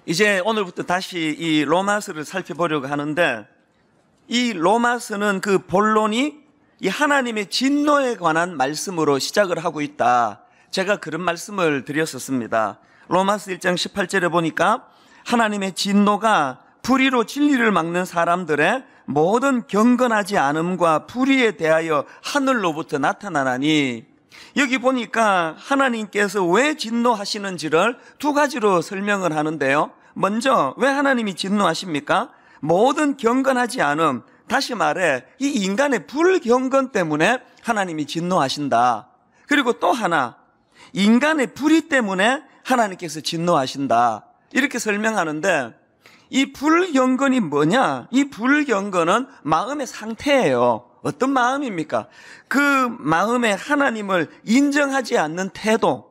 이제 오늘부터 다시 이 로마서를 살펴보려고 하는데, 이 로마서는 그 본론이 이 하나님의 진노에 관한 말씀으로 시작을 하고 있다. 제가 그런 말씀을 드렸었습니다. 로마서 1장 18절에 보니까 하나님의 진노가 불의로 진리를 막는 사람들의 모든 경건하지 않음과 불의에 대하여 하늘로부터 나타나나니, 여기 보니까 하나님께서 왜 진노하시는지를 두 가지로 설명을 하는데요. 먼저 왜 하나님이 진노하십니까? 모든 경건하지 않음, 다시 말해 이 인간의 불경건 때문에 하나님이 진노하신다. 그리고 또 하나, 인간의 불의 때문에 하나님께서 진노하신다. 이렇게 설명하는데, 이 불경건이 뭐냐? 이 불경건은 마음의 상태예요. 어떤 마음입니까? 그 마음에 하나님을 인정하지 않는 태도,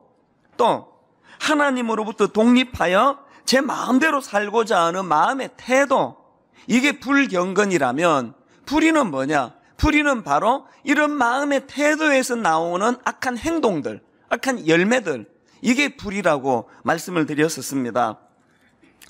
또 하나님으로부터 독립하여 제 마음대로 살고자 하는 마음의 태도, 이게 불경건이라면, 불의는 뭐냐? 불의는 바로 이런 마음의 태도에서 나오는 악한 행동들, 악한 열매들, 이게 불의라고 말씀을 드렸었습니다.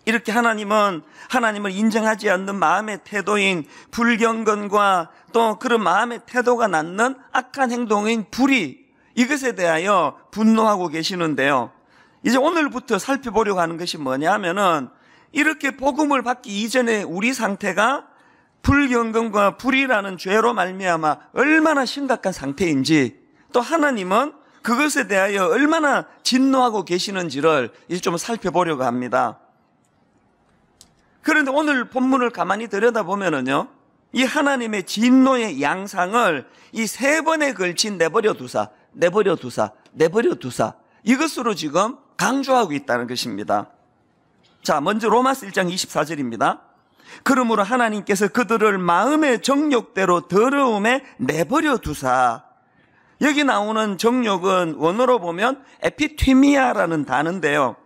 이렇게 하나님은 하나님을 인정하지 않는 마음의 태도인 불경건과 또 그런 마음의 태도가 낳는 악한 행동인 불의, 이것에 대하여 분노하고 계시는데요. 이제 오늘부터 살펴보려고 하는 것이 뭐냐 하면은, 이렇게 복음을 받기 이전에 우리 상태가 불경건과 불의라는 죄로 말미암아 얼마나 심각한 상태인지, 또 하나님은 그것에 대하여 얼마나 진노하고 계시는지를 이제 좀 살펴보려고 합니다. 그런데 오늘 본문을 가만히 들여다보면은요, 이 하나님의 진노의 양상을 이 세 번에 걸친 내버려 두사, 이것으로 지금 강조하고 있다는 것입니다. 자, 먼저 로마서 1장 24절입니다. 그러므로 하나님께서 그들을 마음의 정욕대로 더러움에 내버려 두사. 여기 나오는 정욕은 원어로 보면 에피튀미아라는 단어인데요.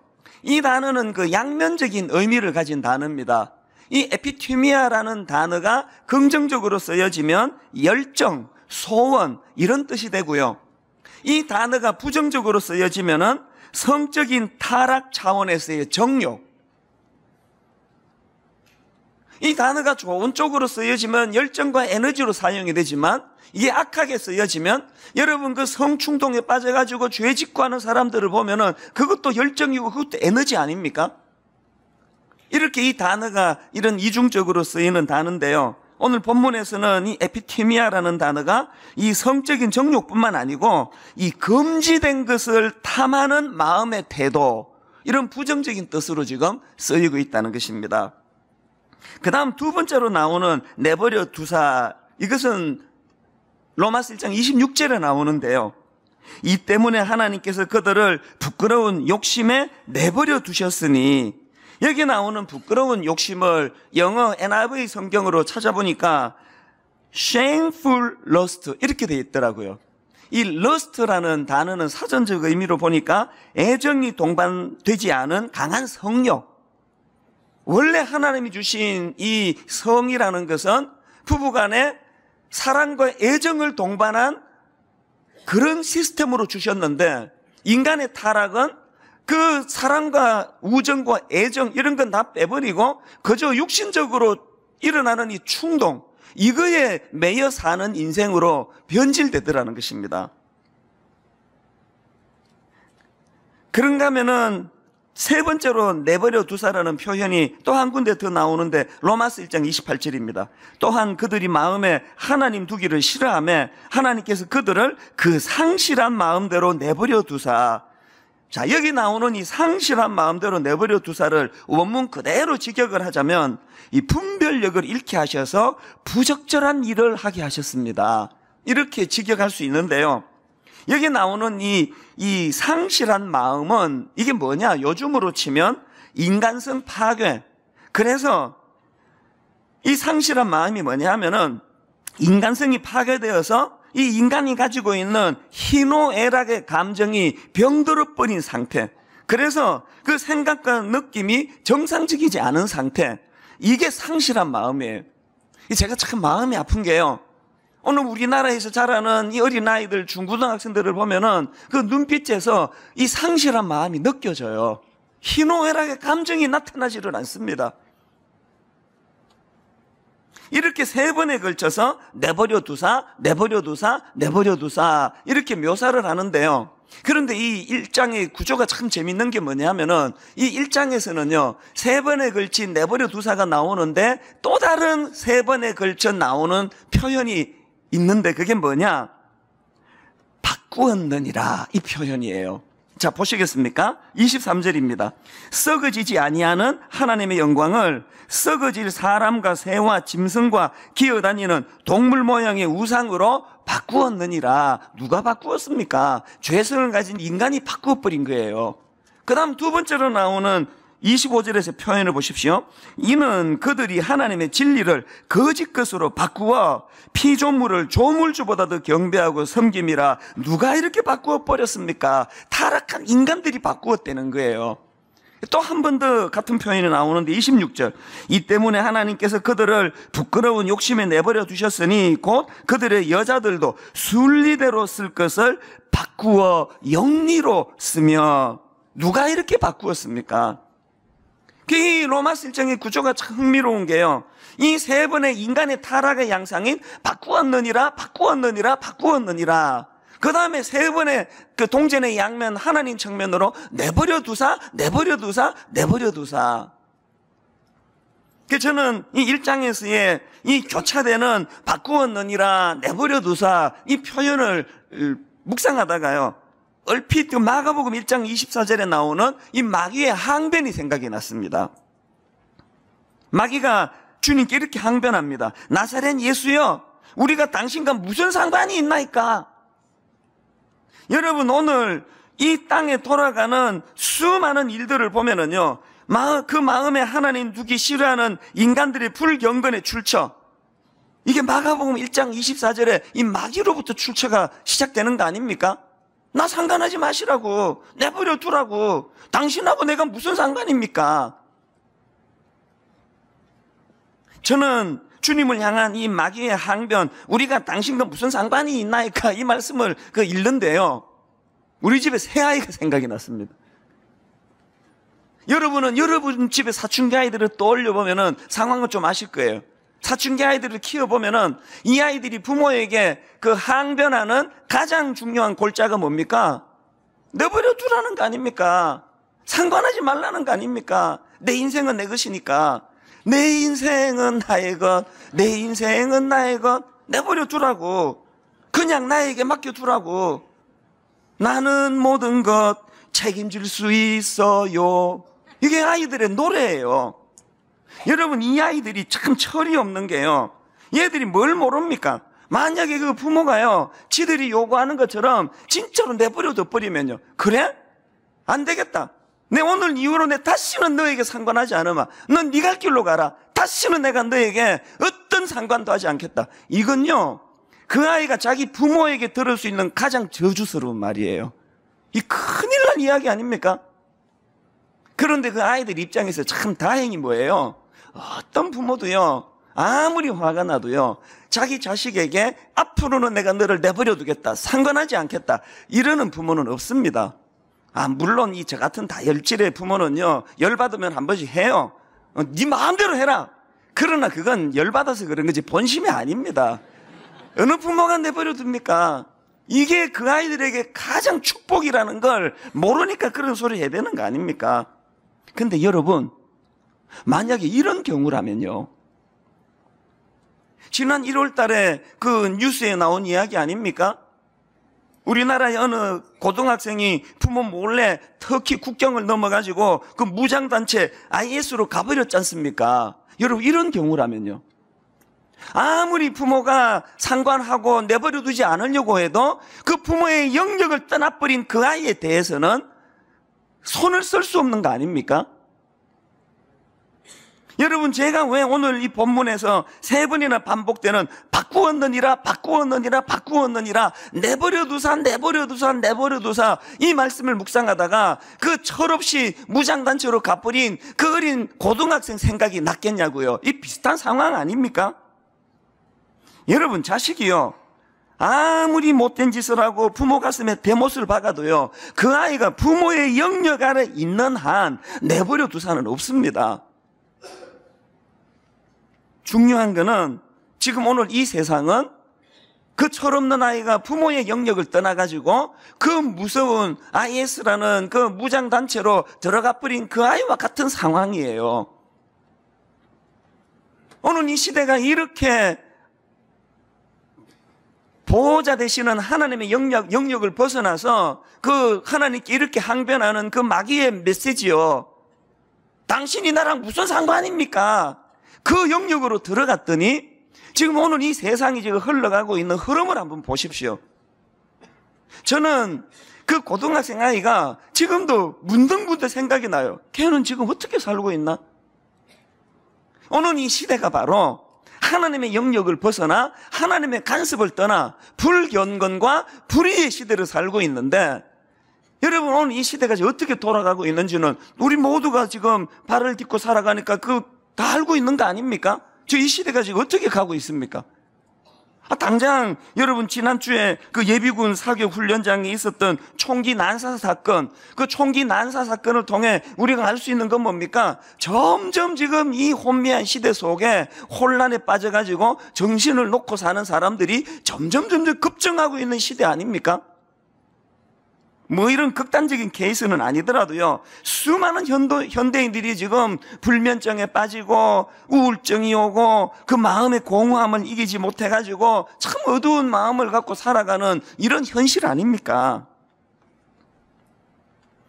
이 단어는 그 양면적인 의미를 가진 단어입니다. 이 에피튀미아라는 단어가 긍정적으로 쓰여지면 열정, 소원, 이런 뜻이 되고요. 이 단어가 부정적으로 쓰여지면은 성적인 타락 차원에서의 정욕. 이 단어가 좋은 쪽으로 쓰여지면 열정과 에너지로 사용이 되지만, 이게 악하게 쓰여지면, 여러분 그 성충동에 빠져가지고 죄 짓고 하는 사람들을 보면은 그것도 열정이고 그것도 에너지 아닙니까? 이렇게 이 단어가 이런 이중적으로 쓰이는 단어인데요. 오늘 본문에서는 이 에피티미아라는 단어가 이 성적인 정욕뿐만 아니고 이 금지된 것을 탐하는 마음의 태도, 이런 부정적인 뜻으로 지금 쓰이고 있다는 것입니다. 그 다음 두 번째로 나오는 내버려 두사, 이것은 로마서 1장 26절에 나오는데요. 이 때문에 하나님께서 그들을 부끄러운 욕심에 내버려 두셨으니, 여기 나오는 부끄러운 욕심을 영어 NIV 성경으로 찾아보니까 shameful lust 이렇게 되어 있더라고요. 이 lust라는 단어는 사전적 의미로 보니까 애정이 동반되지 않은 강한 성욕. 원래 하나님이 주신 이 성이라는 것은 부부간에 사랑과 애정을 동반한 그런 시스템으로 주셨는데, 인간의 타락은 그 사랑과 우정과 애정 이런 건 다 빼버리고 그저 육신적으로 일어나는 이 충동, 이거에 매여 사는 인생으로 변질되더라는 것입니다. 그런가 하면은 세 번째로 내버려 두사라는 표현이 또 한 군데 더 나오는데, 로마서 1장 28절입니다. 또한 그들이 마음에 하나님 두기를 싫어하며 하나님께서 그들을 그 상실한 마음대로 내버려 두사. 자, 여기 나오는 이 상실한 마음대로 내버려 두사를 원문 그대로 직역을 하자면, 이 분별력을 잃게 하셔서 부적절한 일을 하게 하셨습니다. 이렇게 직역할 수 있는데요. 여기 나오는 이 상실한 마음은 이게 뭐냐? 요즘으로 치면 인간성 파괴. 그래서 이 상실한 마음이 뭐냐 하면은, 인간성이 파괴되어서 이 인간이 가지고 있는 희노애락의 감정이 병들어 버린 상태. 그래서 그 생각과 느낌이 정상적이지 않은 상태. 이게 상실한 마음이에요. 제가 참 마음이 아픈 게요, 오늘 우리나라에서 자라는 이 어린아이들, 중고등학생들을 보면은 그 눈빛에서 이 상실한 마음이 느껴져요. 희노애락의 감정이 나타나지를 않습니다. 이렇게 3번에 걸쳐서 내버려 두사, 내버려 두사, 내버려 두사 이렇게 묘사를 하는데요. 그런데 이 1장의 구조가 참 재밌는 게 뭐냐면은 이 1장에서는요 3번에 걸친 내버려 두사가 나오는데 또 다른 3번에 걸쳐 나오는 표현이 있는데 그게 뭐냐? 바꾸었느니라 이 표현이에요. 자 보시겠습니까? 23절입니다. 썩어지지 아니하는 하나님의 영광을 썩어질 사람과 새와 짐승과 기어다니는 동물 모양의 우상으로 바꾸었느니라. 누가 바꾸었습니까? 죄성을 가진 인간이 바꾸어버린 거예요. 그 다음 두 번째로 나오는 25절에서 표현을 보십시오. 이는 그들이 하나님의 진리를 거짓 것으로 바꾸어 피조물을 조물주보다 더 경배하고 섬김이라. 누가 이렇게 바꾸어 버렸습니까? 타락한 인간들이 바꾸었다는 거예요. 또 한 번 더 같은 표현이 나오는데 26절. 이 때문에 하나님께서 그들을 부끄러운 욕심에 내버려 두셨으니 곧 그들의 여자들도 순리대로 쓸 것을 바꾸어 영리로 쓰며. 누가 이렇게 바꾸었습니까? 이 로마서 1장의 구조가 참 흥미로운 게요. 이 3번의 인간의 타락의 양상인 바꾸었느니라, 바꾸었느니라, 바꾸었느니라. 그 다음에 3번의 그 동전의 양면 하나님 측면으로 내버려 두사, 내버려 두사, 내버려 두사. 저는 이 1장에서의 이 교차되는 바꾸었느니라, 내버려 두사 이 표현을 묵상하다가요. 얼핏 마가복음 1장 24절에 나오는 이 마귀의 항변이 생각이 났습니다. 마귀가 주님께 이렇게 항변합니다. 나사렛 예수여, 우리가 당신과 무슨 상관이 있나이까? 여러분 오늘 이 땅에 돌아가는 수많은 일들을 보면은요, 그 마음에 하나님 두기 싫어하는 인간들의 불경건의 출처, 이게 마가복음 1장 24절에 이 마귀로부터 출처가 시작되는 거 아닙니까? 나 상관하지 마시라고, 내버려 두라고, 당신하고 내가 무슨 상관입니까? 저는 주님을 향한 이 마귀의 항변, 우리가 당신과 무슨 상관이 있나이까 이 말씀을 읽는데요, 우리 집에 새 아이가 생각이 났습니다. 여러분은 여러분 집에 사춘기 아이들을 떠올려 보면은 상황을 좀 아실 거예요. 사춘기 아이들을 키워보면은 이 아이들이 부모에게 그 항변하는 가장 중요한 골자가 뭡니까? 내버려 두라는 거 아닙니까? 상관하지 말라는 거 아닙니까? 내 인생은 내 것이니까. 내 인생은 나의 것, 내 인생은 나의 것, 내버려 두라고. 그냥 나에게 맡겨두라고. 나는 모든 것 책임질 수 있어요. 이게 아이들의 노래예요. 여러분 이 아이들이 참 철이 없는 게요, 얘들이 뭘 모릅니까? 만약에 그 부모가요 지들이 요구하는 것처럼 진짜로 내버려 둬버리면요, 그래? 안 되겠다, 내 오늘 이후로 내 다시는 너에게 상관하지 않으마, 넌 네 갈 길로 가라, 다시는 내가 너에게 어떤 상관도 하지 않겠다. 이건요 그 아이가 자기 부모에게 들을 수 있는 가장 저주스러운 말이에요. 이 큰일 날 이야기 아닙니까? 그런데 그 아이들 입장에서 참 다행히 뭐예요? 어떤 부모도요 아무리 화가 나도요 자기 자식에게 앞으로는 내가 너를 내버려 두겠다, 상관하지 않겠다 이러는 부모는 없습니다. 물론 저 같은 다혈질의 부모는요 열받으면 한 번씩 해요. 네 마음대로 해라. 그러나 그건 열받아서 그런 거지 본심이 아닙니다. 어느 부모가 내버려 둡니까? 이게 그 아이들에게 가장 축복이라는 걸 모르니까 그런 소리 해야 되는 거 아닙니까? 근데 여러분 만약에 이런 경우라면요, 지난 1월 달에 그 뉴스에 나온 이야기 아닙니까? 우리나라의 어느 고등학생이 부모 몰래 터키 국경을 넘어가지고 그 무장단체 IS로 가버렸지 않습니까? 여러분 이런 경우라면요, 아무리 부모가 상관하고 내버려 두지 않으려고 해도 그 부모의 영역을 떠나버린 그 아이에 대해서는 손을 쓸 수 없는 거 아닙니까? 여러분 제가 왜 오늘 이 본문에서 3번이나 반복되는 바꾸었느니라, 바꾸었느니라, 바꾸었느니라, 내버려 두사, 내버려 두사, 내버려 두사 이 말씀을 묵상하다가 그 철없이 무장단체로 가버린 그 어린 고등학생 생각이 났겠냐고요. 이 비슷한 상황 아닙니까? 여러분 자식이요 아무리 못된 짓을 하고 부모 가슴에 대못을 박아도요, 그 아이가 부모의 영역 아래 있는 한 내버려 두사는 없습니다. 중요한 거는 지금 오늘 이 세상은 그 철없는 아이가 부모의 영역을 떠나가지고 그 무서운 IS라는 그 무장단체로 들어가 버린 그 아이와 같은 상황이에요. 오늘 이 시대가 이렇게 보호자 되시는 하나님의 영역을 벗어나서 그 하나님께 이렇게 항변하는 그 마귀의 메시지요. 당신이 나랑 무슨 상관입니까? 그 영역으로 들어갔더니 지금 오늘 이 세상이 지금 흘러가고 있는 흐름을 한번 보십시오. 저는 그 고등학생 아이가 지금도 문득문득 생각이 나요. 걔는 지금 어떻게 살고 있나? 오늘 이 시대가 바로 하나님의 영역을 벗어나 하나님의 간섭을 떠나 불경건과 불의의 시대를 살고 있는데, 여러분 오늘 이 시대가 어떻게 돌아가고 있는지는 우리 모두가 지금 발을 딛고 살아가니까 다 알고 있는 거 아닙니까? 저 이 시대가 지금 어떻게 가고 있습니까? 당장 여러분 지난주에 그 예비군 사격 훈련장에 있었던 총기 난사 사건, 그 총기 난사 사건을 통해 우리가 알 수 있는 건 뭡니까? 점점 지금 이 혼미한 시대 속에 혼란에 빠져가지고 정신을 놓고 사는 사람들이 점점 급증하고 있는 시대 아닙니까? 뭐 이런 극단적인 케이스는 아니더라도요, 수많은 현대인들이 지금 불면증에 빠지고 우울증이 오고 그 마음의 공허함을 이기지 못해가지고 참 어두운 마음을 갖고 살아가는 이런 현실 아닙니까?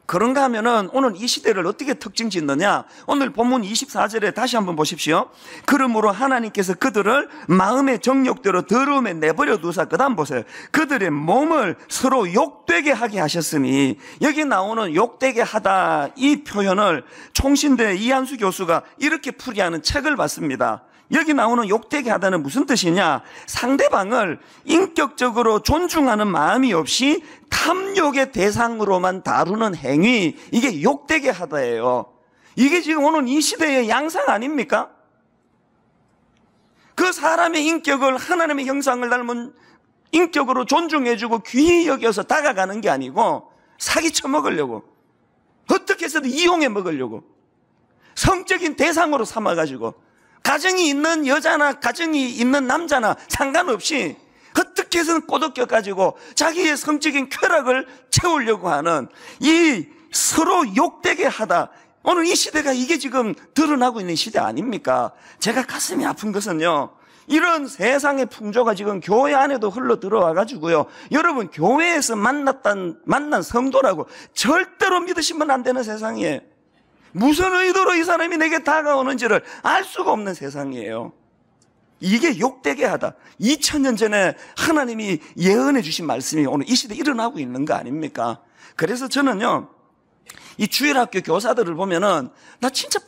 그런가 하면은 오늘 이 시대를 어떻게 특징 짓느냐? 오늘 본문 24절에 다시 한번 보십시오. 그러므로 하나님께서 그들을 마음의 정욕대로 더러움에 내버려 두사, 그 다음 보세요. 그들의 몸을 서로 욕되게 하게 하셨으니, 여기 나오는 욕되게 하다 이 표현을 총신대 이한수 교수가 이렇게 풀이하는 책을 봤습니다. 여기 나오는 욕되게 하다는 무슨 뜻이냐? 상대방을 인격적으로 존중하는 마음이 없이 탐욕의 대상으로만 다루는 행위, 이게 욕되게 하다예요. 이게 지금 오늘 이 시대의 양상 아닙니까? 그 사람의 인격을 하나님의 형상을 닮은 인격으로 존중해주고 귀히 여겨서 다가가는 게 아니고 사기쳐 먹으려고, 어떻게 해서든 이용해 먹으려고 성적인 대상으로 삼아가지고 가정이 있는 여자나 가정이 있는 남자나 상관없이 어떻게 해서든 꼬드겨가지고 자기의 성적인 쾌락을 채우려고 하는 이 서로 욕되게 하다, 오늘 이 시대가 이게 지금 드러나고 있는 시대 아닙니까? 제가 가슴이 아픈 것은요, 이런 세상의 풍조가 지금 교회 안에도 흘러 들어와 가지고요, 여러분 교회에서 만난 성도라고 절대로 믿으시면 안 되는 세상이에요. 무슨 의도로 이 사람이 내게 다가오는지를 알 수가 없는 세상이에요. 이게 욕되게 하다. 2000년 전에 하나님이 예언해 주신 말씀이 오늘 이 시대에 일어나고 있는 거 아닙니까? 그래서 저는요, 이 주일학교 교사들을 보면은 나 진짜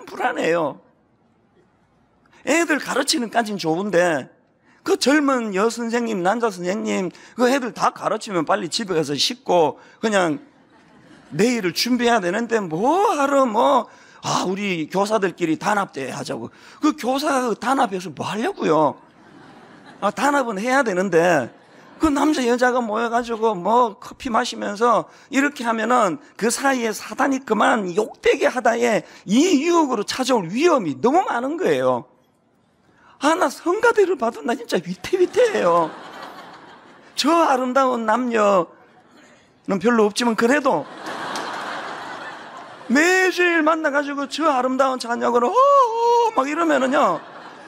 불안해요. 애들 가르치는 까진 좋은데 그 젊은 여선생님, 남자 선생님 그 애들 다 가르치면 빨리 집에 가서 씻고 그냥 내일을 준비해야 되는데 뭐하러 우리 교사들끼리 단합대회 하자고. 그 교사 단합해서 뭐 하려고요? 단합은 해야 되는데 그 남자 여자가 모여가지고 커피 마시면서 이렇게 하면은 그 사이에 사단이 그만 욕되게 하다에 이 유혹으로 찾아올 위험이 너무 많은 거예요. 나 성가대를 봐도 나 진짜 위태위태해요. 저 아름다운 남녀는 별로 없지만 그래도 매주일 만나가지고 저 아름다운 자녀를 막 이러면은요,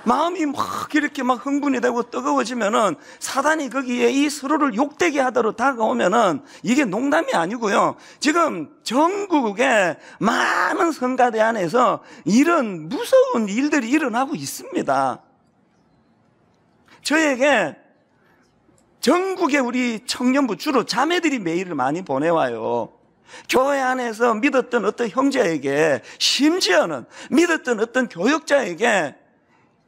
마음이 막 이렇게 막 흥분이 되고 뜨거워지면은 사단이 거기에 이 서로를 욕되게 하도록 다가오면은 이게 농담이 아니고요, 지금 전국의 많은 성가대 안에서 이런 무서운 일들이 일어나고 있습니다. 저에게 전국의 우리 청년부, 주로 자매들이 메일을 많이 보내와요. 교회 안에서 믿었던 어떤 형제에게, 심지어는 믿었던 어떤 교역자에게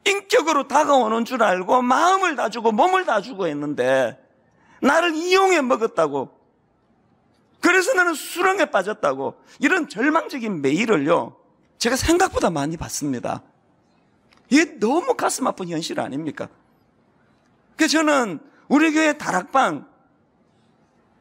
인격으로 다가오는 줄 알고 마음을 다 주고 몸을 다 주고 했는데 나를 이용해 먹었다고, 그래서 나는 수렁에 빠졌다고, 이런 절망적인 메일을요 제가 생각보다 많이 받습니다. 이게 너무 가슴 아픈 현실 아닙니까? 그래서 저는 우리 교회 다락방,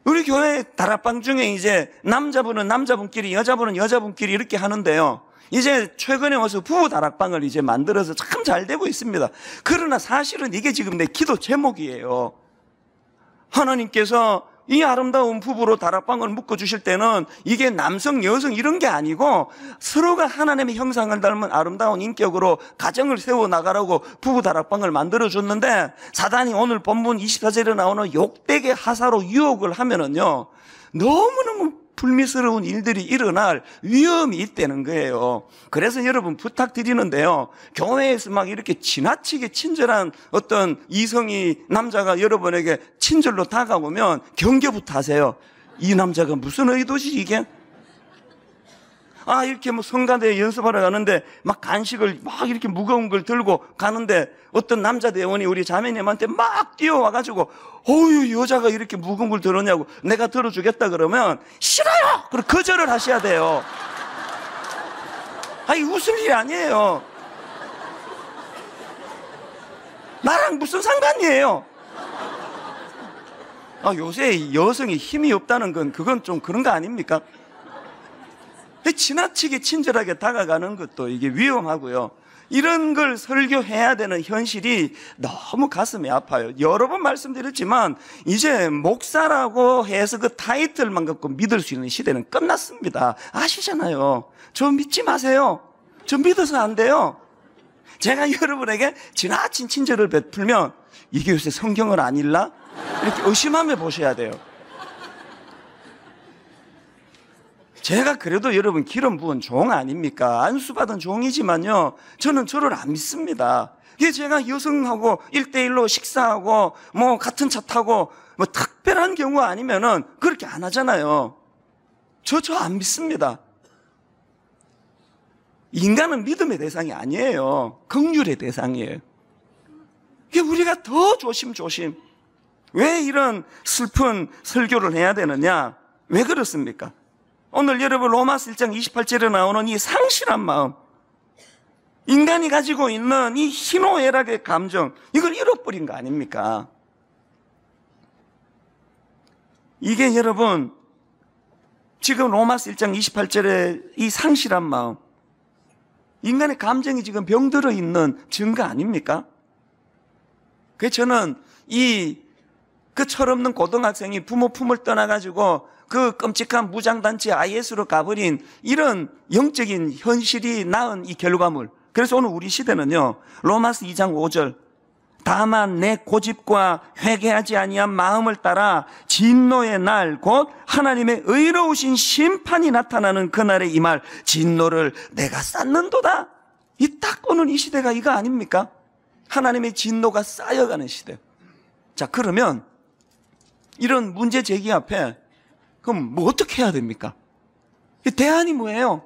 우리 교회 다락방 중에 이제 남자분은 남자분끼리, 여자분은 여자분끼리 이렇게 하는데요. 이제 최근에 와서 부부 다락방을 이제 만들어서 참 잘 되고 있습니다. 그러나 사실은 이게 지금 내 기도 제목이에요. 하나님께서 이 아름다운 부부로 다락방을 묶어주실 때는 이게 남성, 여성 이런 게 아니고 서로가 하나님의 형상을 닮은 아름다운 인격으로 가정을 세워나가라고 부부 다락방을 만들어줬는데, 사단이 오늘 본문 24절에 나오는 욕되게 하사로 유혹을 하면은요, 너무너무 불미스러운 일들이 일어날 위험이 있다는 거예요. 그래서 여러분 부탁드리는데요, 교회에서 막 이렇게 지나치게 친절한 어떤 이성이 남자가 여러분에게 친절로 다가오면 경계부터 하세요. 이 남자가 무슨 의도지 이게? 이렇게 뭐 성가대 연습하러 가는데 막 간식을 막 이렇게 무거운 걸 들고 가는데 어떤 남자 대원이 우리 자매님한테 막 뛰어와가지고, 어유 여자가 이렇게 무거운 걸 들었냐고, 내가 들어주겠다 그러면 싫어요! 그리고 거절을 하셔야 돼요. 웃을 일이 아니에요. 나랑 무슨 상관이에요? 요새 여성이 힘이 없다는 건 그건 좀 그런 거 아닙니까? 지나치게 친절하게 다가가는 것도 이게 위험하고요. 이런 걸 설교해야 되는 현실이 너무 가슴이 아파요. 여러 번 말씀드렸지만 이제 목사라고 해서 그 타이틀만 갖고 믿을 수 있는 시대는 끝났습니다. 아시잖아요. 저 믿지 마세요. 저 믿어서 안 돼요. 제가 여러분에게 지나친 친절을 베풀면 이게 요새 성경을 안 읽나? 이렇게 의심하며 보셔야 돼요. 제가 그래도 여러분 기름 부은 종 아닙니까? 안수받은 종이지만요, 저는 저를 안 믿습니다. 이게 제가 여성하고 1대1로 식사하고 뭐 같은 차 타고 뭐 특별한 경우 아니면은 그렇게 안 하잖아요. 저 안 믿습니다. 인간은 믿음의 대상이 아니에요. 긍휼의 대상이에요. 이게 우리가 더 조심조심. 왜 이런 슬픈 설교를 해야 되느냐? 왜 그렇습니까? 오늘 여러분 로마서 1장 28절에 나오는 이 상실한 마음, 인간이 가지고 있는 이 희노애락의 감정, 이걸 잃어버린 거 아닙니까? 이게 여러분 지금 로마서 1장 28절에 이 상실한 마음, 인간의 감정이 지금 병들어 있는 증거 아닙니까? 그래서 저는 그 철없는 고등학생이 부모 품을 떠나가지고 그 끔찍한 무장단체 IS로 가버린 이런 영적인 현실이 낳은 이 결과물. 그래서 오늘 우리 시대는요, 로마서 2장 5절, 다만 내 고집과 회개하지 아니한 마음을 따라 진노의 날 곧 하나님의 의로우신 심판이 나타나는 그날에 임할 진노를 내가 쌓는도다. 이 딱 오늘 이 시대가 이거 아닙니까? 하나님의 진노가 쌓여가는 시대. 자, 그러면 이런 문제 제기 앞에 그럼 뭐 어떻게 해야 됩니까? 대안이 뭐예요?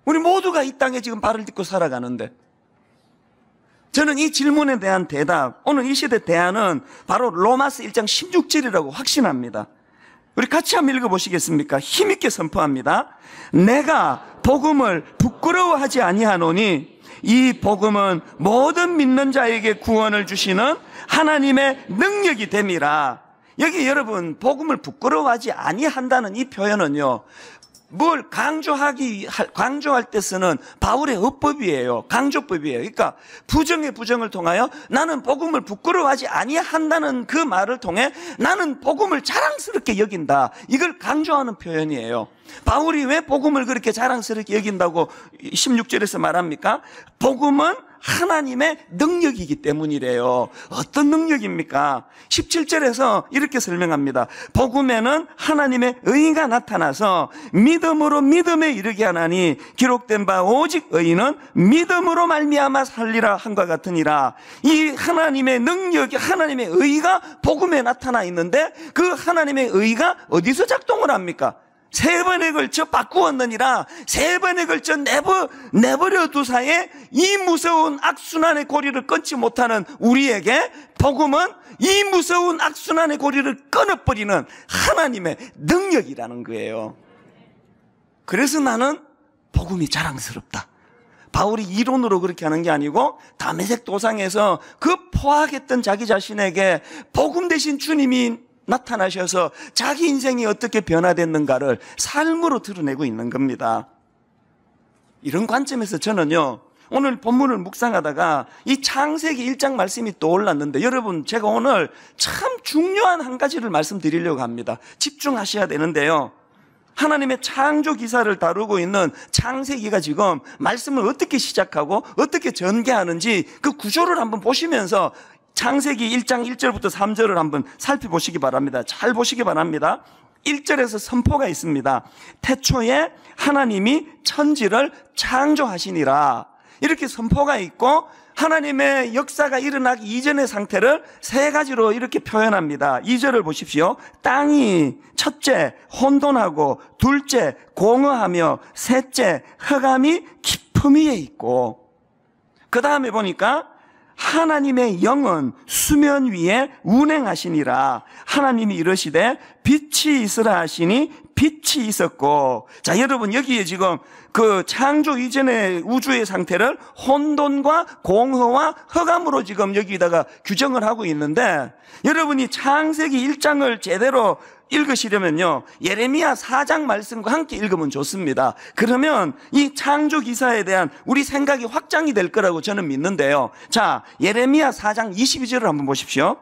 우리 모두가 이 땅에 지금 발을 딛고 살아가는데, 저는 이 질문에 대한 대답, 오늘 이 시대 대안은 바로 로마서 1장 16절이라고 확신합니다. 우리 같이 한번 읽어보시겠습니까? 힘있게 선포합니다. 내가 복음을 부끄러워하지 아니하노니 이 복음은 모든 믿는 자에게 구원을 주시는 하나님의 능력이 됨이라. 여기 여러분 복음을 부끄러워하지 아니한다는 이 표현은요, 뭘 강조할 때 쓰는 바울의 어법이에요. 강조법이에요. 그러니까 부정의 부정을 통하여 나는 복음을 부끄러워하지 아니한다는 그 말을 통해 나는 복음을 자랑스럽게 여긴다, 이걸 강조하는 표현이에요. 바울이 왜 복음을 그렇게 자랑스럽게 여긴다고 16절에서 말합니까? 복음은 하나님의 능력이기 때문이래요. 어떤 능력입니까? 17절에서 이렇게 설명합니다. 복음에는 하나님의 의가 나타나서 믿음으로 믿음에 이르게 하나니 기록된 바 오직 의인은 믿음으로 말미암아 살리라 한과 같으니라. 이 하나님의 능력이, 하나님의 의가 복음에 나타나 있는데 그 하나님의 의가 어디서 작동을 합니까? 3번에 걸쳐 바꾸었느니라. 3번에 걸쳐 내버려 두사에 이 무서운 악순환의 고리를 끊지 못하는 우리에게 복음은 이 무서운 악순환의 고리를 끊어버리는 하나님의 능력이라는 거예요. 그래서 나는 복음이 자랑스럽다. 바울이 이론으로 그렇게 하는 게 아니고 다메섹 도상에서 그 포악했던 자기 자신에게 복음 대신 주님이 나타나셔서 자기 인생이 어떻게 변화됐는가를 삶으로 드러내고 있는 겁니다. 이런 관점에서 저는요, 오늘 본문을 묵상하다가 이 창세기 1장 말씀이 떠올랐는데, 여러분 제가 오늘 참 중요한 한 가지를 말씀드리려고 합니다. 집중하셔야 되는데요, 하나님의 창조 기사를 다루고 있는 창세기가 지금 말씀을 어떻게 시작하고 어떻게 전개하는지 그 구조를 한번 보시면서 창세기 1장 1절부터 3절을 한번 살펴보시기 바랍니다. 잘 보시기 바랍니다. 1절에서 선포가 있습니다. 태초에 하나님이 천지를 창조하시니라, 이렇게 선포가 있고, 하나님의 역사가 일어나기 이전의 상태를 세 가지로 이렇게 표현합니다. 2절을 보십시오. 땅이 첫째 혼돈하고, 둘째 공허하며, 셋째 흑암이 깊음 위에 있고, 그 다음에 보니까 하나님의 영은 수면 위에 운행하시니라. 하나님이 이르시되 빛이 있으라 하시니 빛이 있었고. 자, 여러분 여기에 지금 그 창조 이전의 우주의 상태를 혼돈과 공허와 흑암으로 지금 여기다가 규정을 하고 있는데, 여러분이 창세기 1장을 제대로 읽으시려면요, 예레미야 4장 말씀과 함께 읽으면 좋습니다. 그러면 이 창조 기사에 대한 우리 생각이 확장이 될 거라고 저는 믿는데요. 자, 예레미야 4장 22절을 한번 보십시오.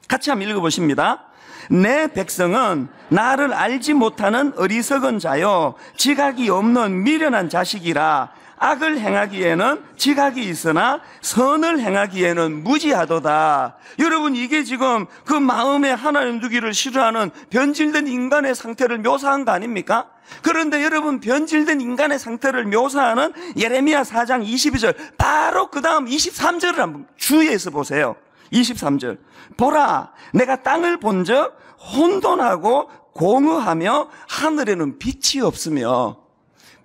같이 한번 읽어보십니다. 내 백성은 나를 알지 못하는 어리석은 자요, 지각이 없는 미련한 자식이라. 악을 행하기에는 지각이 있으나 선을 행하기에는 무지하도다. 여러분, 이게 지금 그 마음에 하나님 두기를 싫어하는 변질된 인간의 상태를 묘사한 거 아닙니까? 그런데 여러분, 변질된 인간의 상태를 묘사하는 예레미야 4장 22절, 바로 그 다음 23절을 한번 주의해서 보세요. 23절. 보라, 내가 땅을 본즉 혼돈하고 공허하며 하늘에는 빛이 없으며.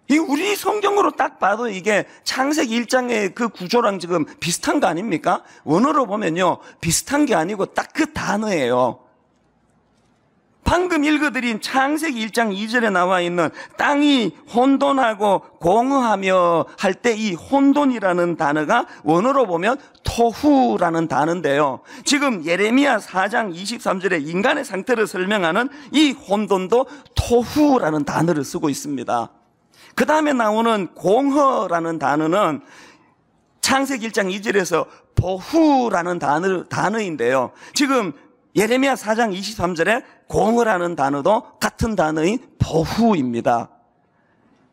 이 우리 성경으로 딱 봐도 이게 창세기 1장의 그 구조랑 지금 비슷한 거 아닙니까? 원어로 보면요, 비슷한 게 아니고 딱 그 단어예요. 방금 읽어드린 창세기 1장 2절에 나와 있는 땅이 혼돈하고 공허하며 할 때 이 혼돈이라는 단어가 원어로 보면 토후라는 단어인데요, 지금 예레미야 4장 23절에 인간의 상태를 설명하는 이 혼돈도 토후라는 단어를 쓰고 있습니다. 그 다음에 나오는 공허라는 단어는 창세기 1장 2절에서 보후라는 단어인데요, 지금 예레미야 4장 23절에 공허라는 단어도 같은 단어인 보후입니다.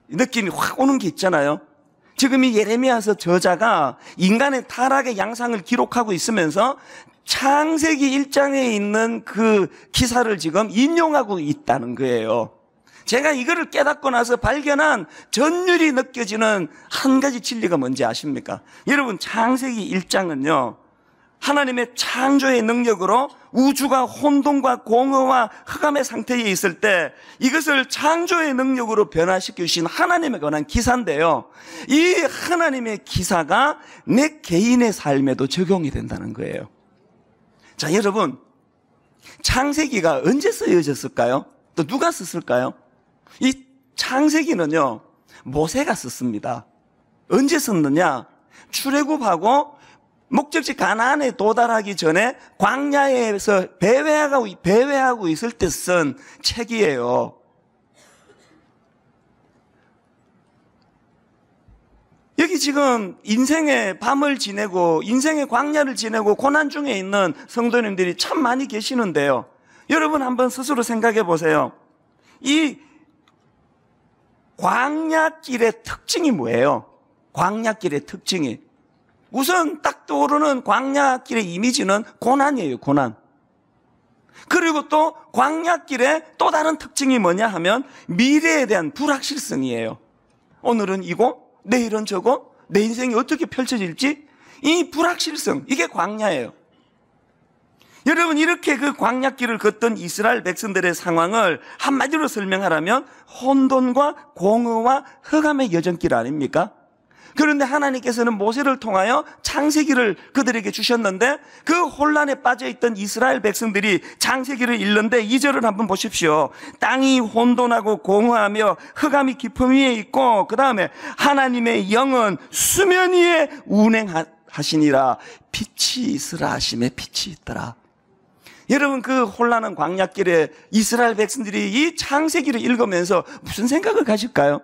느낌이 확 오는 게 있잖아요. 지금 이 예레미야서 저자가 인간의 타락의 양상을 기록하고 있으면서 창세기 1장에 있는 그 기사를 지금 인용하고 있다는 거예요. 제가 이거를 깨닫고 나서 발견한 전율이 느껴지는 한 가지 진리가 뭔지 아십니까? 여러분, 창세기 1장은요, 하나님의 창조의 능력으로 우주가 혼돈과 공허와 흑암의 상태에 있을 때 이것을 창조의 능력으로 변화시켜 주신 하나님에 관한 기사인데요, 이 하나님의 기사가 내 개인의 삶에도 적용이 된다는 거예요. 자, 여러분, 창세기가 언제 쓰여졌을까요? 또 누가 썼을까요? 이 창세기는요, 모세가 썼습니다. 언제 썼느냐? 출애굽하고 목적지 가나안에 도달하기 전에 광야에서 배회하고 있을 때 쓴 책이에요. 여기 지금 인생의 밤을 지내고 인생의 광야를 지내고 고난 중에 있는 성도님들이 참 많이 계시는데요, 여러분 한번 스스로 생각해 보세요. 이 광야길의 특징이 뭐예요? 광야길의 특징이, 우선 딱 떠오르는 광야길의 이미지는 고난이에요. 고난. 그리고 또 광야길의 또 다른 특징이 뭐냐 하면 미래에 대한 불확실성이에요. 오늘은 이거, 내일은 저거, 내 인생이 어떻게 펼쳐질지, 이 불확실성, 이게 광야예요. 여러분, 이렇게 그 광야길을 걷던 이스라엘 백성들의 상황을 한마디로 설명하라면 혼돈과 공허와 흑암의 여정길 아닙니까? 그런데 하나님께서는 모세를 통하여 창세기를 그들에게 주셨는데 그 혼란에 빠져있던 이스라엘 백성들이 창세기를 읽는데 2절을 한번 보십시오. 땅이 혼돈하고 공허하며 흑암이 깊음 위에 있고 그 다음에 하나님의 영은 수면 위에 운행하시니라. 빛이 있으라 하심에 빛이 있더라. 여러분, 그 혼란한 광야길에 이스라엘 백성들이 이 창세기를 읽으면서 무슨 생각을 가질까요?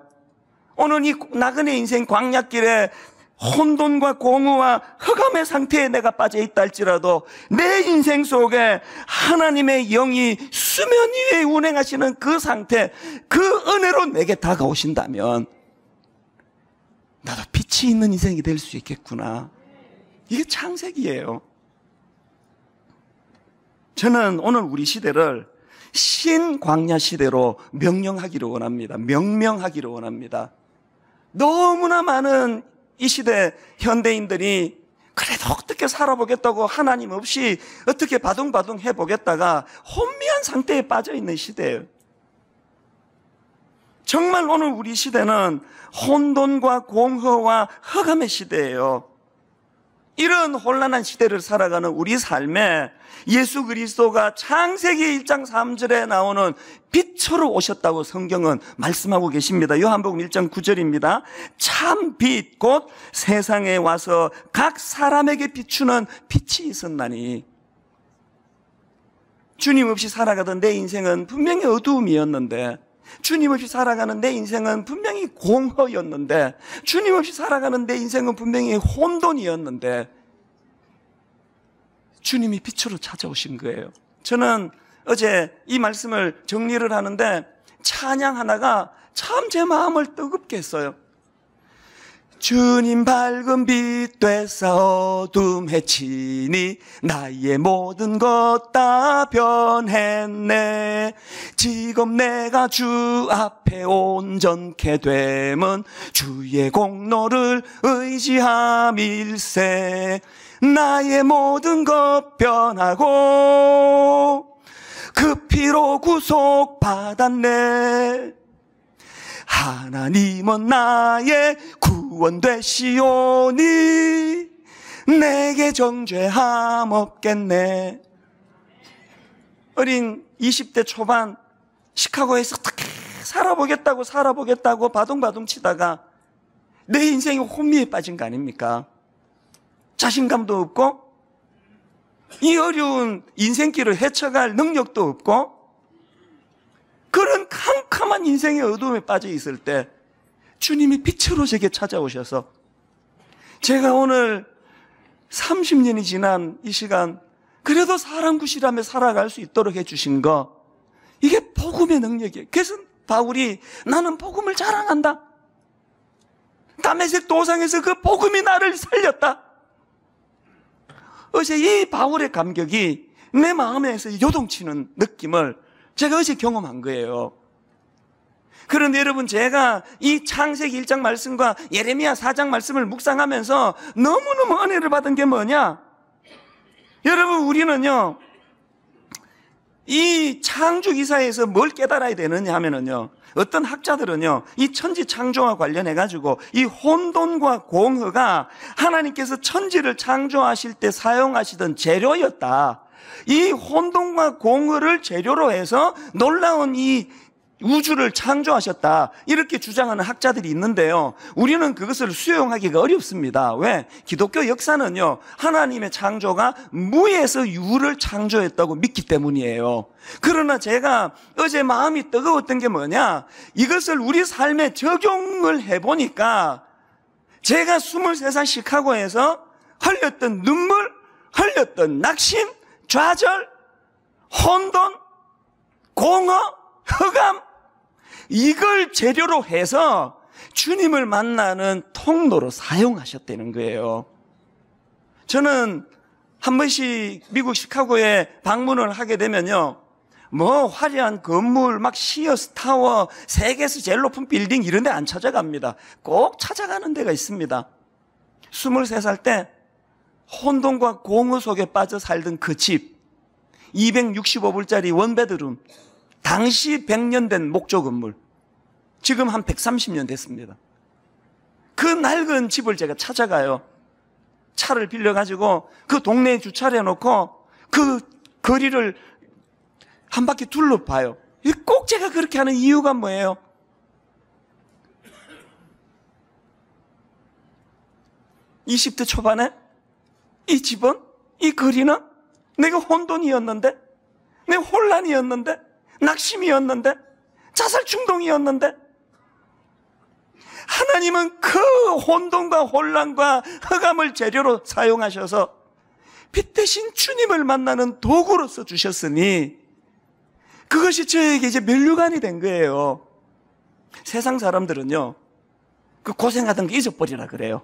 오늘 이 나그네 인생 광야길에 혼돈과 공허와 흑암의 상태에 내가 빠져 있다 할지라도 내 인생 속에 하나님의 영이 수면 위에 운행하시는 그 상태, 그 은혜로 내게 다가오신다면 나도 빛이 있는 인생이 될 수 있겠구나. 이게 창세기예요. 저는 오늘 우리 시대를 신광야 시대로 명령하기를 원합니다. 명명하기를 원합니다. 너무나 많은 이 시대 현대인들이 그래도 어떻게 살아보겠다고 하나님 없이 어떻게 바둥바둥 해보겠다가 혼미한 상태에 빠져있는 시대예요. 정말 오늘 우리 시대는 혼돈과 공허와 흑암의 시대예요. 이런 혼란한 시대를 살아가는 우리 삶에 예수 그리스도가 창세기 1장 3절에 나오는 빛으로 오셨다고 성경은 말씀하고 계십니다. 요한복음 1장 9절입니다. 참 빛 곧 세상에 와서 각 사람에게 비추는 빛이 있었나니. 주님 없이 살아가던 내 인생은 분명히 어두움이었는데, 주님 없이 살아가는 내 인생은 분명히 공허였는데, 주님 없이 살아가는 내 인생은 분명히 혼돈이었는데 주님이 빛으로 찾아오신 거예요. 저는 어제 이 말씀을 정리를 하는데 찬양 하나가 참 제 마음을 뜨겁게 했어요. 주님 밝은 빛 되사 어둠 해치니 나의 모든 것 다 변했네. 지금 내가 주 앞에 온전케 됨은 주의 공로를 의지함일세. 나의 모든 것 변하고 그 피로 구속받았네. 하나님은 나의 구원 되시오니 내게 정죄함 없겠네. 어린 20대 초반 시카고에서 어떻게 살아보겠다고 바둥바둥 치다가 내 인생이 혼미에 빠진 거 아닙니까? 자신감도 없고 이 어려운 인생길을 헤쳐갈 능력도 없고 그런 캄캄한 인생의 어두움에 빠져 있을 때 주님이 빛으로 제게 찾아오셔서 제가 오늘 30년이 지난 이 시간 그래도 사람 구실하며 살아갈 수 있도록 해주신 거, 이게 복음의 능력이에요. 그래서 바울이 나는 복음을 자랑한다. 다메섹 도상에서 그 복음이 나를 살렸다. 어제 이 바울의 감격이 내 마음에서 요동치는 느낌을 제가 어제 경험한 거예요. 그런데 여러분, 제가 이 창세기 1장 말씀과 예레미야 4장 말씀을 묵상하면서 너무너무 은혜를 받은 게 뭐냐? 여러분, 우리는요 이 창조 기사에서 뭘 깨달아야 되느냐 하면은요, 어떤 학자들은요 이 천지 창조와 관련해가지고 이 혼돈과 공허가 하나님께서 천지를 창조하실 때 사용하시던 재료였다. 이 혼돈과 공허를 재료로 해서 놀라운 이 우주를 창조하셨다, 이렇게 주장하는 학자들이 있는데요, 우리는 그것을 수용하기가 어렵습니다. 왜? 기독교 역사는요 하나님의 창조가 무에서 유를 창조했다고 믿기 때문이에요. 그러나 제가 어제 마음이 뜨거웠던 게 뭐냐, 이것을 우리 삶에 적용을 해보니까 제가 23살 시카고에서 흘렸던 눈물, 흘렸던 낙심, 좌절, 혼돈, 공허, 흑암, 이걸 재료로 해서 주님을 만나는 통로로 사용하셨다는 거예요. 저는 한 번씩 미국 시카고에 방문을 하게 되면요, 뭐 화려한 건물, 막 시어스 타워, 세계에서 제일 높은 빌딩 이런 데 안 찾아갑니다. 꼭 찾아가는 데가 있습니다. 23살 때 혼돈과 공허 속에 빠져 살던 그 집, 265불짜리 원베드룸, 당시 100년 된 목조 건물, 지금 한 130년 됐습니다. 그 낡은 집을 제가 찾아가요. 차를 빌려가지고 그 동네에 주차를 해놓고 그 거리를 한 바퀴 둘러봐요. 꼭 제가 그렇게 하는 이유가 뭐예요? (20대) 초반에 이 집은, 이 거리는 내가 혼돈이었는데, 내 혼란이었는데, 낙심이었는데, 자살 충동이었는데, 하나님은 그 혼돈과 혼란과 흑암을 재료로 사용하셔서 빛 대신 주님을 만나는 도구로서 주셨으니 그것이 저에게 이제 면류관이 된 거예요. 세상 사람들은요, 그 고생하던 거 잊어버리라 그래요.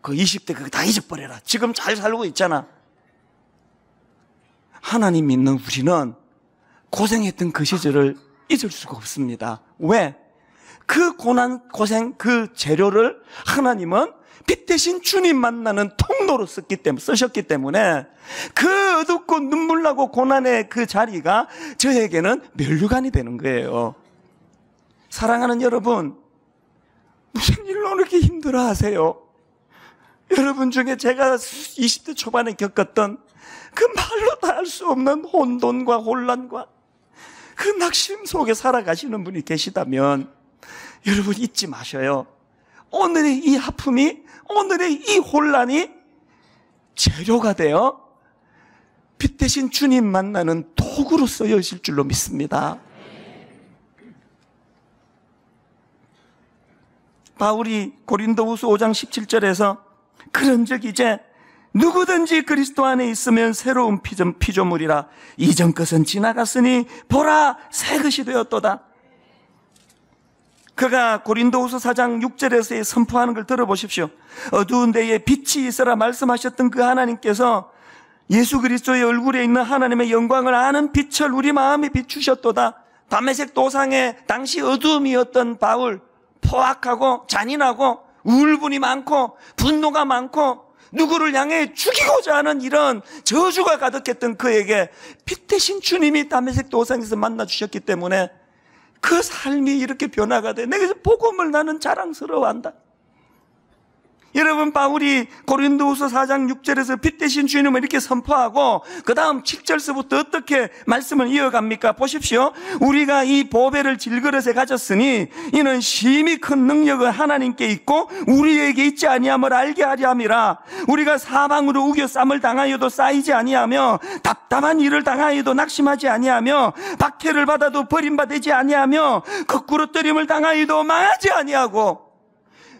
그 20대 그거 다 잊어버려라. 지금 잘 살고 있잖아. 하나님 믿는 우리는 고생했던 그 시절을 잊을 수가 없습니다. 왜? 그 고난, 고생, 그 재료를 하나님은 빛 대신 주님 만나는 통로로 쓰셨기 때문에 그 어둡고 눈물나고 고난의 그 자리가 저에게는 면류관이 되는 거예요. 사랑하는 여러분, 무슨 일로 이렇게 힘들어 하세요? 여러분 중에 제가 20대 초반에 겪었던 그 말로 다 할 수 없는 혼돈과 혼란과 그 낙심 속에 살아가시는 분이 계시다면 여러분 잊지 마셔요. 오늘의 이 아픔이, 오늘의 이 혼란이 재료가 되어 빛 대신 주님 만나는 도구로 쓰여질 줄로 믿습니다. 바울이 고린도후서 5장 17절에서 그런즉 이제 누구든지 그리스도 안에 있으면 새로운 피조물이라 이전 것은 지나갔으니 보라 새 것이 되었도다. 그가 고린도후서 4장 6절에서 선포하는 걸 들어보십시오. 어두운 데에 빛이 있으라 말씀하셨던 그 하나님께서 예수 그리스도의 얼굴에 있는 하나님의 영광을 아는 빛을 우리 마음에 비추셨도다. 다메섹 도상의 당시 어두움이었던 바울, 포악하고 잔인하고 우울분이 많고 분노가 많고 누구를 향해 죽이고자 하는 이런 저주가 가득했던 그에게 빛 대신 주님이 다메섹 도상에서 만나주셨기 때문에 그 삶이 이렇게 변화가 돼. 내가 복음을 나는 자랑스러워한다. 여러분, 바울이 고린도후서 4장 6절에서 빛 대신 주님을 이렇게 선포하고 그 다음 7절서부터 어떻게 말씀을 이어갑니까? 보십시오. 우리가 이 보배를 질그릇에 가졌으니 이는 심히 큰 능력은 하나님께 있고 우리에게 있지 아니함을 알게 하려 함이라. 우리가 사방으로 우겨쌈을 당하여도 쌓이지 아니하며 답답한 일을 당하여도 낙심하지 아니하며 박해를 받아도 버림받지 아니하며 거꾸로 뜨림을 당하여도 망하지 아니하고.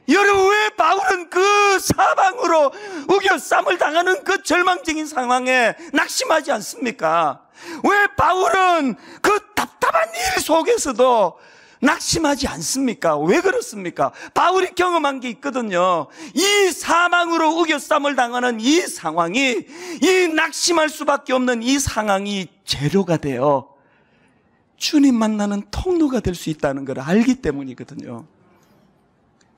여러분, 왜 바울은 그 사방으로 우겨쌈을 당하는 그 절망적인 상황에 낙심하지 않습니까? 왜 바울은 그 답답한 일 속에서도 낙심하지 않습니까? 왜 그렇습니까? 바울이 경험한 게 있거든요. 이 사망으로 우겨쌈을 당하는 이 상황이, 이 낙심할 수밖에 없는 이 상황이 재료가 되어 주님 만나는 통로가 될 수 있다는 걸 알기 때문이거든요.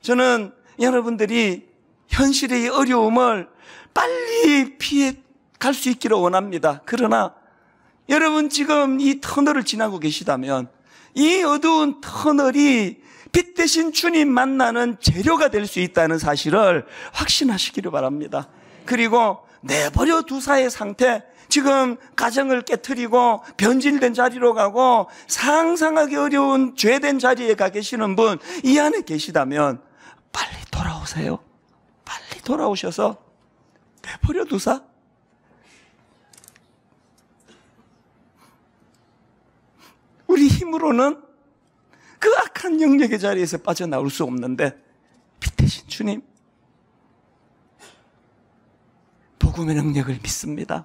저는 여러분들이 현실의 어려움을 빨리 피해 갈 수 있기를 원합니다. 그러나 여러분 지금 이 터널을 지나고 계시다면 이 어두운 터널이 빛 대신 주님 만나는 재료가 될 수 있다는 사실을 확신하시기를 바랍니다. 그리고 내버려 두사의 상태, 지금 가정을 깨트리고 변질된 자리로 가고 상상하기 어려운 죄된 자리에 가 계시는 분 이 안에 계시다면 빨리 돌아오세요. 빨리 돌아오셔서 내버려 두사. 우리 힘으로는 그 악한 영역의 자리에서 빠져나올 수 없는데 빛 대신 주님, 복음의 능력을 믿습니다.